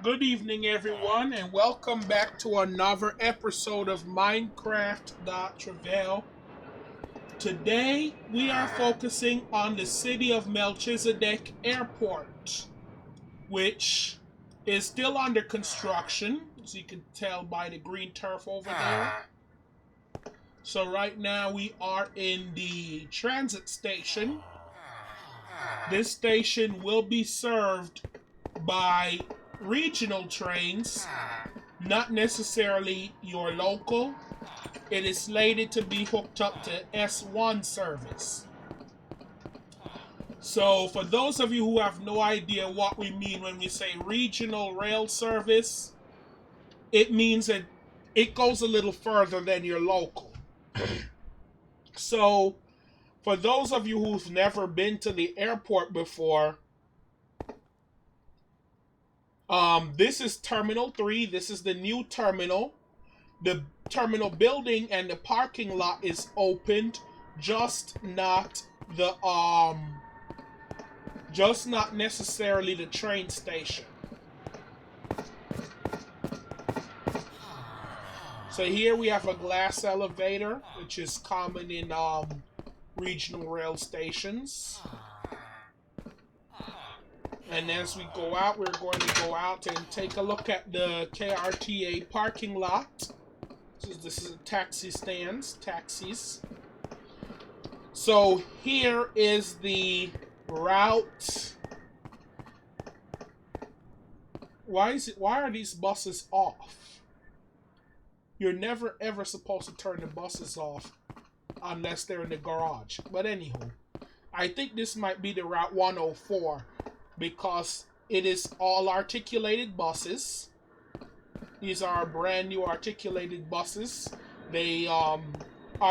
Good evening, everyone, and welcome back to another episode of Minecraft.Travail. Today, we are focusing on the city of Melchizedek Airport, which is still under construction, as you can tell by the green turf over there. So, right now, we are in the transit station. This station will be served by regional trains, not necessarily your local. It is slated to be hooked up to S1 service. So, for those of you who have no idea what we mean when we say regional rail service, it means that it goes a little further than your local. So, for those of you who've never been to the airport before, this is Terminal 3. This is the new terminal. The terminal building and the parking lot is opened, just not necessarily the train station. So here we have a glass elevator, which is common in regional rail stations. And as we go out, we're going to go out and take a look at the KRTA parking lot. This is a taxi stands, taxis. So here is the route. Why are these buses off? You're never ever supposed to turn the buses off unless they're in the garage. But anywho, I think this might be the Route 104 because it is all articulated buses. These are brand new articulated buses. They are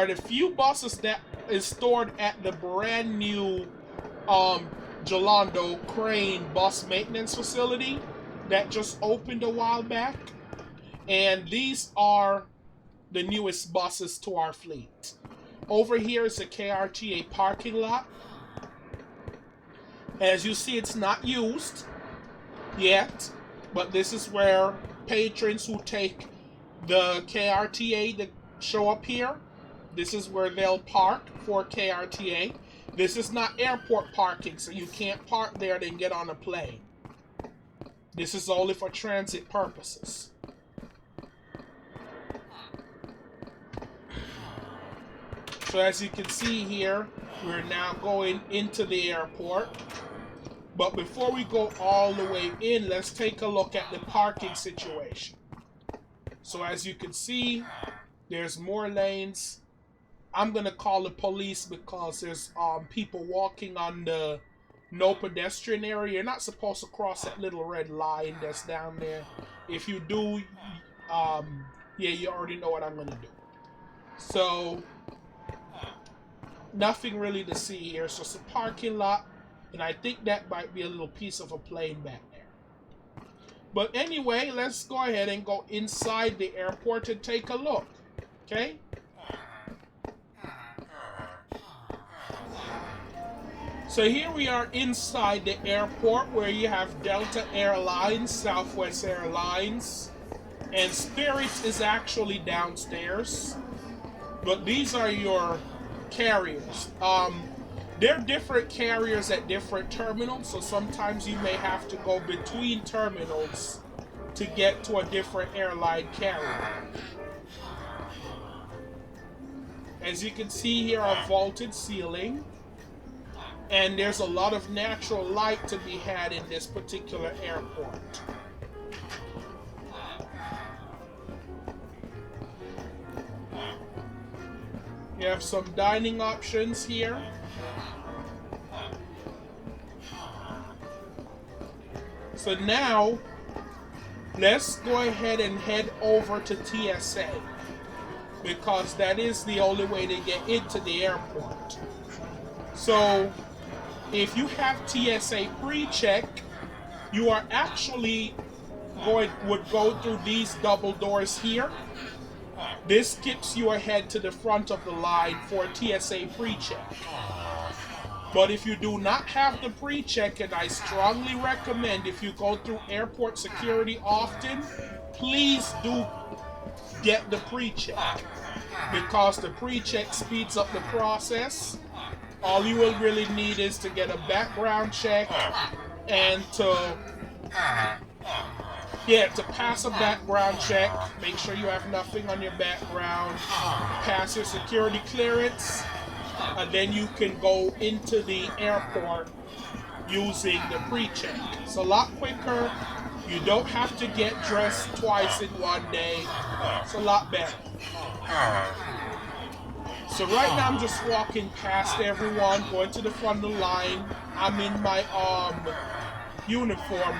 the few buses that is stored at the brand new Jolando Crane bus maintenance facility that just opened a while back. And these are the newest buses to our fleet. Over here is the KRTA parking lot. As you see, it's not used yet, but this is where patrons who take the KRTA that show up here, this is where they'll park for KRTA. This is not airport parking, so you can't park there and get on a plane. This is only for transit purposes. So as you can see here, we're now going into the airport. But before we go all the way in, let's take a look at the parking situation. So as you can see, there's more lanes. I'm going to call the police because there's people walking on the no pedestrian area. You're not supposed to cross that little red line that's down there. If you do, you already know what I'm going to do. So, nothing really to see here. So it's a parking lot. And I think that might be a little piece of a plane back there. But anyway, let's go ahead and go inside the airport and take a look. Okay? So here we are inside the airport where you have Delta Airlines, Southwest Airlines, and Spirit is actually downstairs. But these are your carriers. They're different carriers at different terminals, so sometimes you may have to go between terminals to get to a different airline carrier. As you can see here, a vaulted ceiling, and there's a lot of natural light to be had in this particular airport. You have some dining options here. So now, let's go ahead and head over to TSA, because that is the only way to get into the airport. So, if you have TSA pre-check, you are actually would go through these double doors here. This skips you ahead to the front of the line for TSA pre-check. But if you do not have the pre-check, and I strongly recommend if you go through airport security often, please do get the pre-check, because the pre-check speeds up the process. All you will really need is to get a background check and to pass a background check. Make sure you have nothing on your background. Pass your security clearance, and then you can go into the airport using the pre-check. It's a lot quicker. You don't have to get dressed twice in one day. It's a lot better. So right now I'm just walking past everyone, going to the front of the line. I'm in my uniform,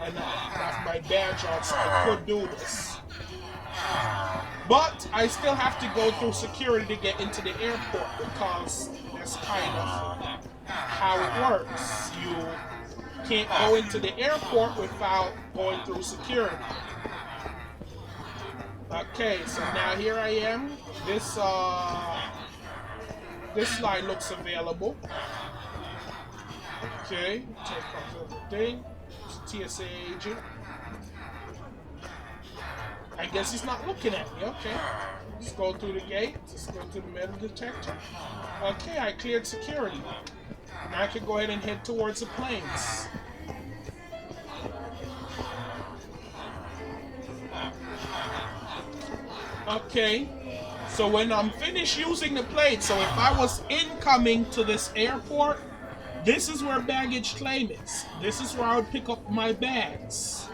and I have my badge on, so I could do this. But I still have to go through security to get into the airport, because that's kind of how it works. You can't go into the airport without going through security. Okay, so now here I am. This line looks available. Okay, take off everything. TSA agent. I guess he's not looking at me. Okay, let's go through the gate. Let's go through the metal detector. Okay, I cleared security. Now I can go ahead and head towards the planes. Okay, so when I'm finished using the plane, so if I was incoming to this airport, this is where baggage claim is. This is where I would pick up my bags.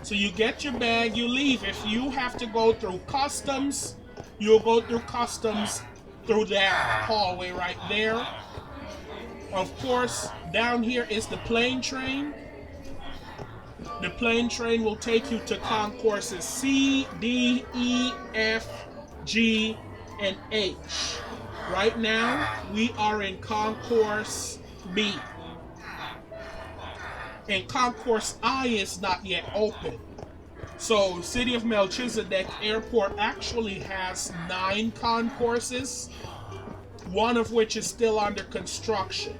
So you get your bag, you leave. If you have to go through customs, you'll go through customs through that hallway right there. Of course, down here is the plane train. The plane train will take you to concourses C, D, E, F, G, and H. Right now, we are in concourse B. And concourse I is not yet open. So, City of Melchizedek Airport actually has 9 concourses, one of which is still under construction.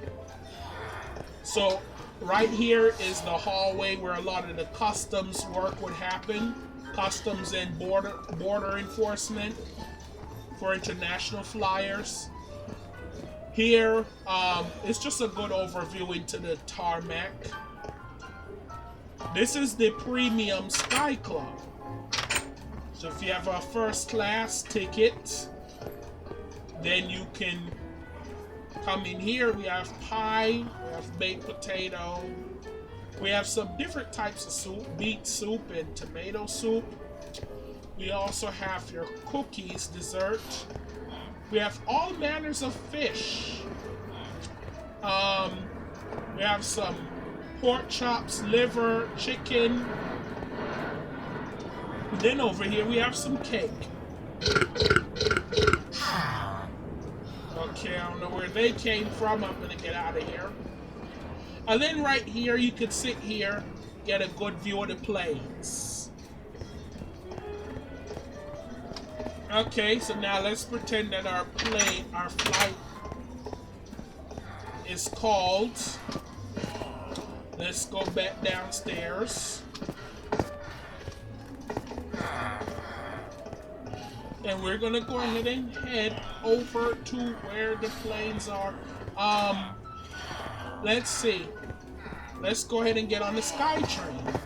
So, right here is the hallway where a lot of the customs work would happen. Customs and border enforcement for international flyers. Here, it's just a good overview into the tarmac. This is the Premium Sky Club. So if you have a first class ticket, then you can come in here. We have pie, we have baked potato, we have some different types of soup, beet soup and tomato soup. We also have your cookies, dessert. We have all manners of fish. We have some pork chops, liver, chicken. And then over here we have some cake. Okay, I don't know where they came from. I'm gonna get out of here. And then right here, you could sit here, get a good view of the planes. Okay, so now let's pretend that our flight is called. Let's go back downstairs. And we're gonna go ahead and head over to where the planes are. Let's see. Let's go ahead and get on the SkyTrain.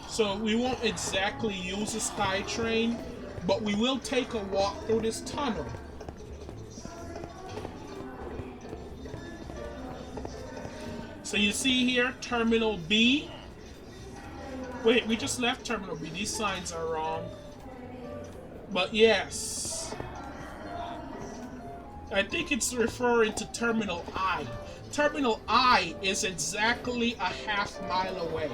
So we won't exactly use the SkyTrain, but we will take a walk through this tunnel. So you see here, Terminal B. Wait, we just left Terminal B. These signs are wrong. But yes. I think it's referring to Terminal I. Terminal I is exactly a half-mile away.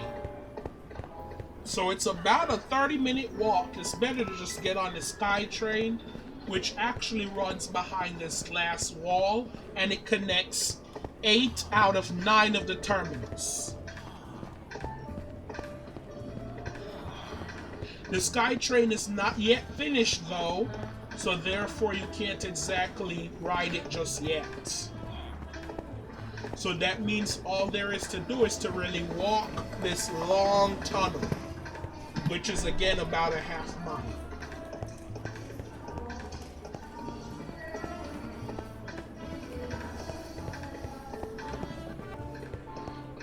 So it's about a 30-minute walk. It's better to just get on the SkyTrain, which actually runs behind this glass wall, and it connects 8 out of 9 of the terminals. The SkyTrain is not yet finished though, So therefore you can't exactly ride it just yet. So that means all there is to do is to really walk this long tunnel, which is again about a half mile.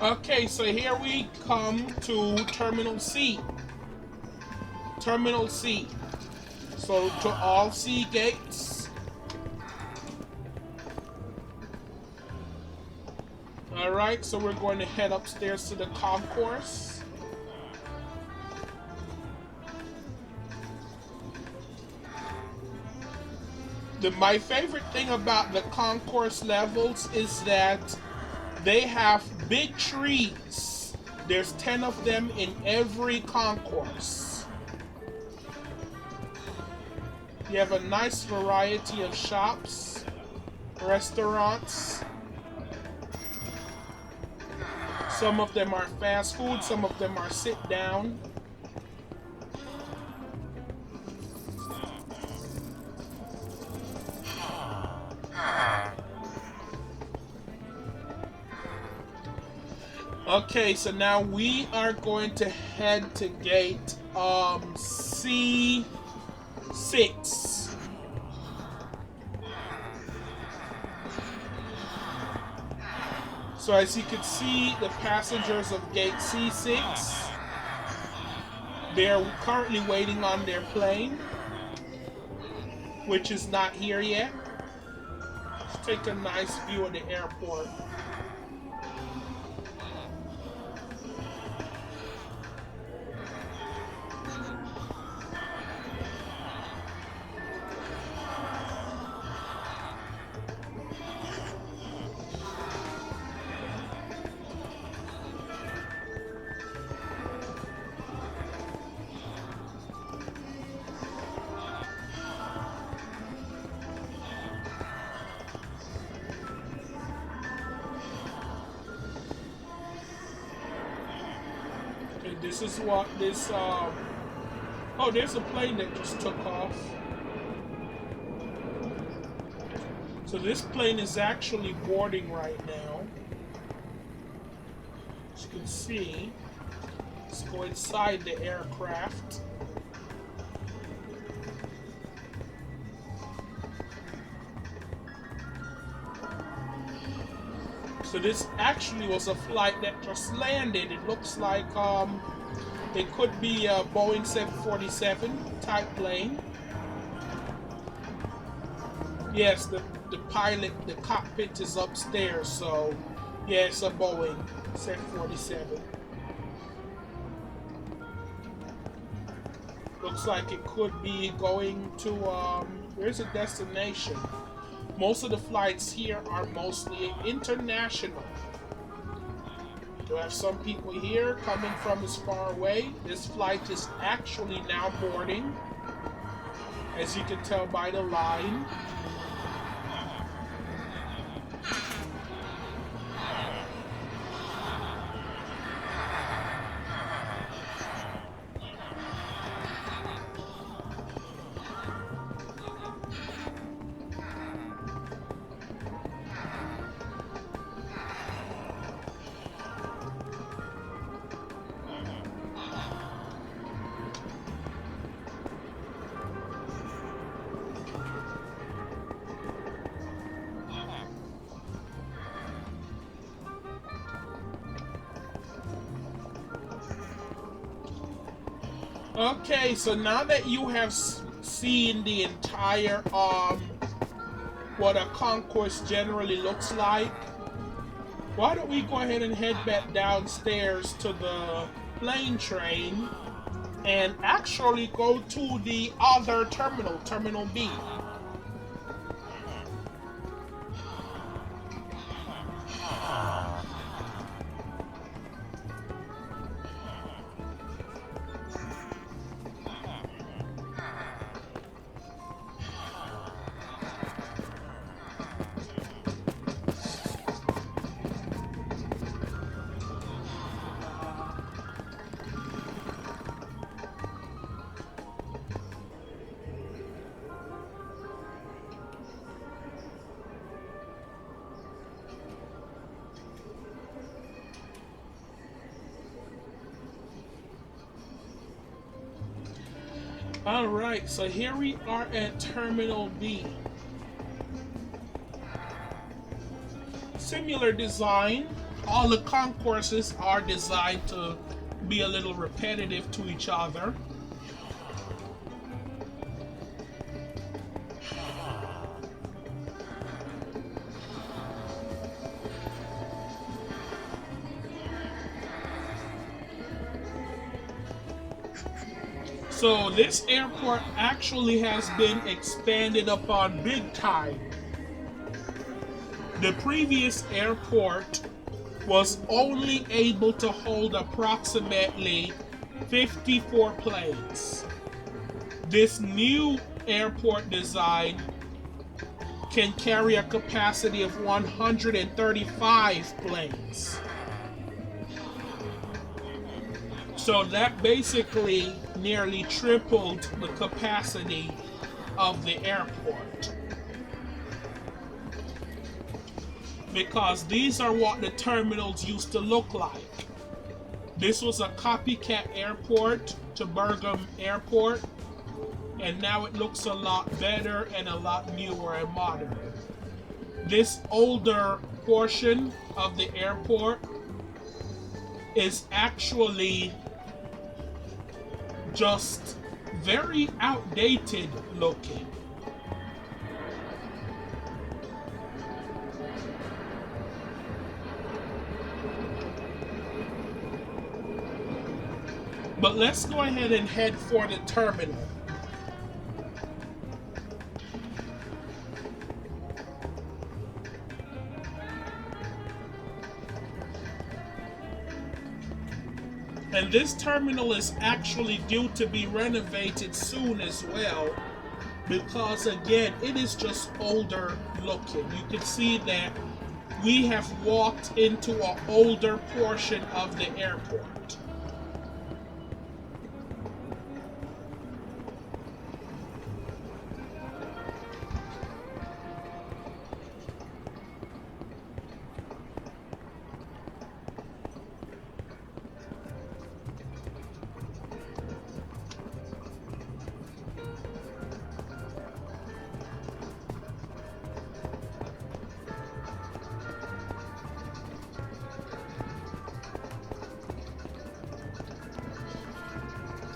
Okay, so here we come to Terminal C. Terminal C. So to all C gates. Alright, so we're going to head upstairs to the concourse. My favorite thing about the concourse levels is that they have big trees. There's 10 of them in every concourse. You have a nice variety of shops, restaurants. Some of them are fast food, some of them are sit down. Okay, so now we are going to head to gate C6. So as you can see, the passengers of gate C6, they're currently waiting on their plane, which is not here yet. Let's take a nice view of the airport. This is what this, oh, there's a plane that just took off. So this plane is actually boarding right now. As you can see, let's go inside the aircraft. So this actually was a flight that just landed. It looks like it could be a Boeing 747 type plane. Yes, the pilot, the cockpit is upstairs, so yeah, it's a Boeing 747. Looks like it could be going to, where's the destination? Most of the flights here are mostly international. You have some people here coming from as far away. This flight is actually now boarding, as you can tell by the line. Okay, so now that you have seen the entire, what a concourse generally looks like, why don't we go ahead and head back downstairs to the plane train and actually go to the other terminal, Terminal B. Alright, so here we are at Terminal B. Similar design. All the concourses are designed to be a little repetitive to each other. So this airport actually has been expanded upon big time. The previous airport was only able to hold approximately 54 planes. This new airport design can carry a capacity of 135 planes. So that basically nearly tripled the capacity of the airport. Because these are what the terminals used to look like. This was a copycat airport to Bergam Airport, and now it looks a lot better and a lot newer and modern. This older portion of the airport is actually just very outdated looking. But let's go ahead and head for the terminal. And this terminal is actually due to be renovated soon as well, because again, it is just older looking. You can see that we have walked into an older portion of the airport.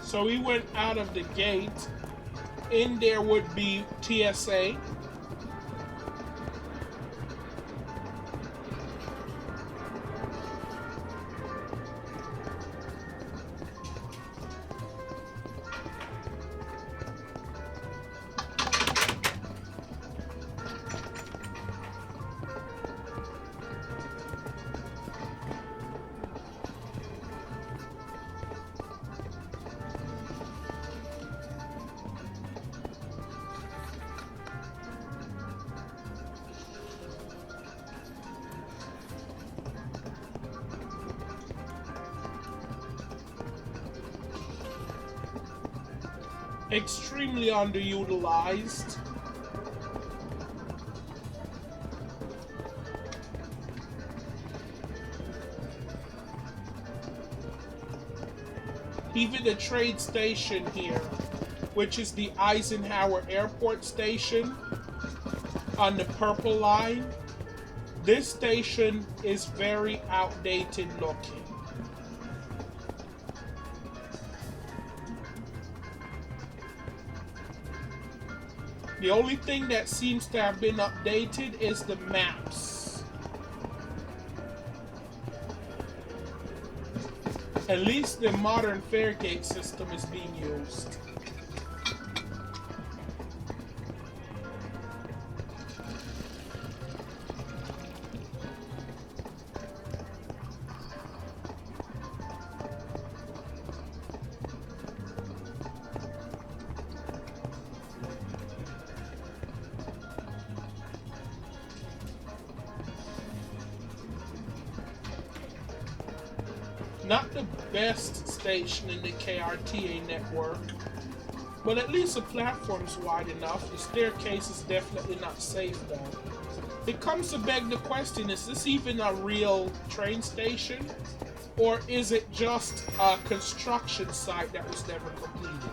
So we went out of the gate. In there would be TSA. Extremely underutilized. Even the trade station here, which is the Eisenhower Airport Station on the Purple Line, this station is very outdated looking. The only thing that seems to have been updated is the maps. At least the modern fare gate system is being used. Not the best station in the KRTA network, but at least the platform's wide enough. The staircase is definitely not safe though. It comes to beg the question, is this even a real train station? Or is it just a construction site that was never completed?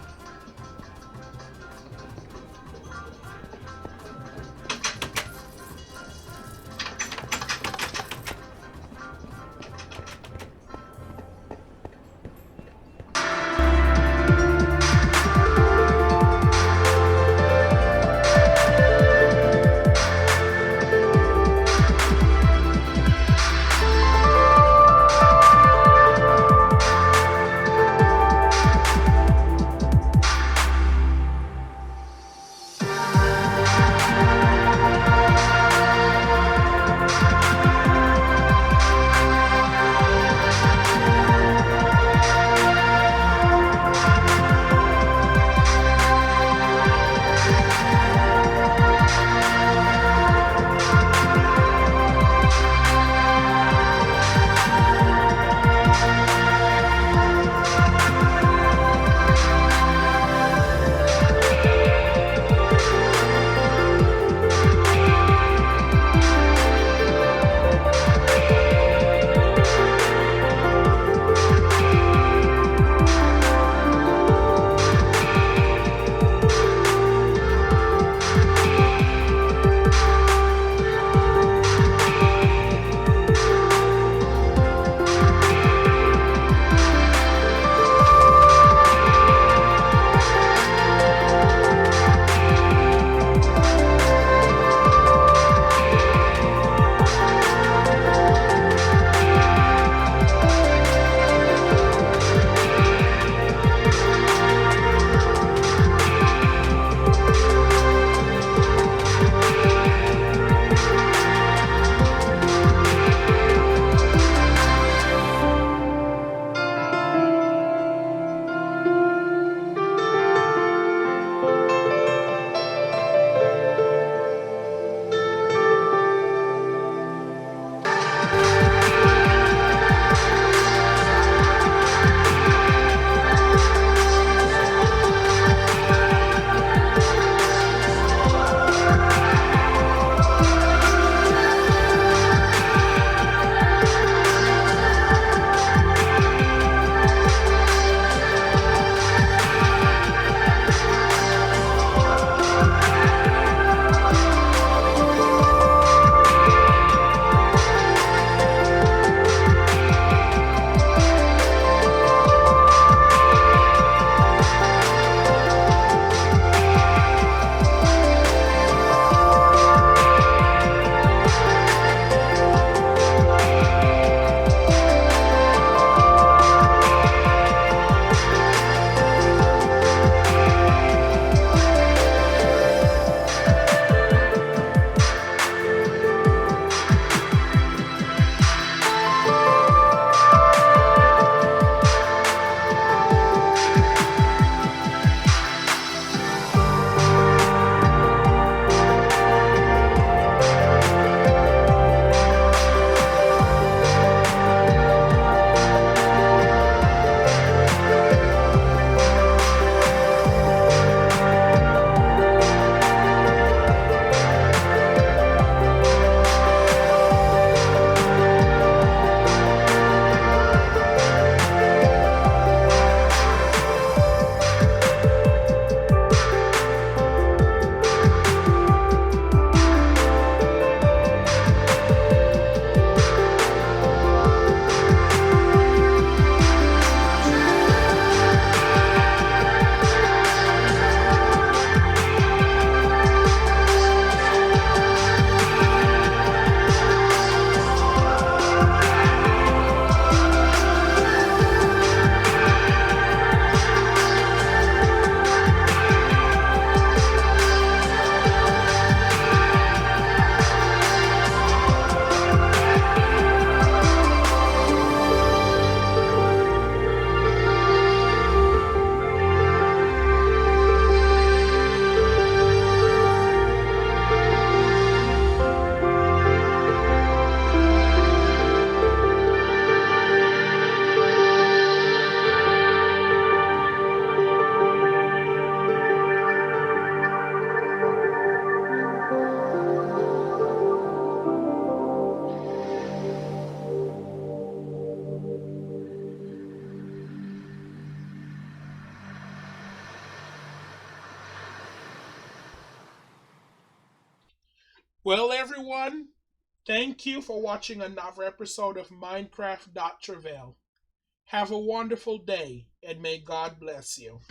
Well, everyone, thank you for watching another episode of Minecraft Travail. Have a wonderful day, and may God bless you.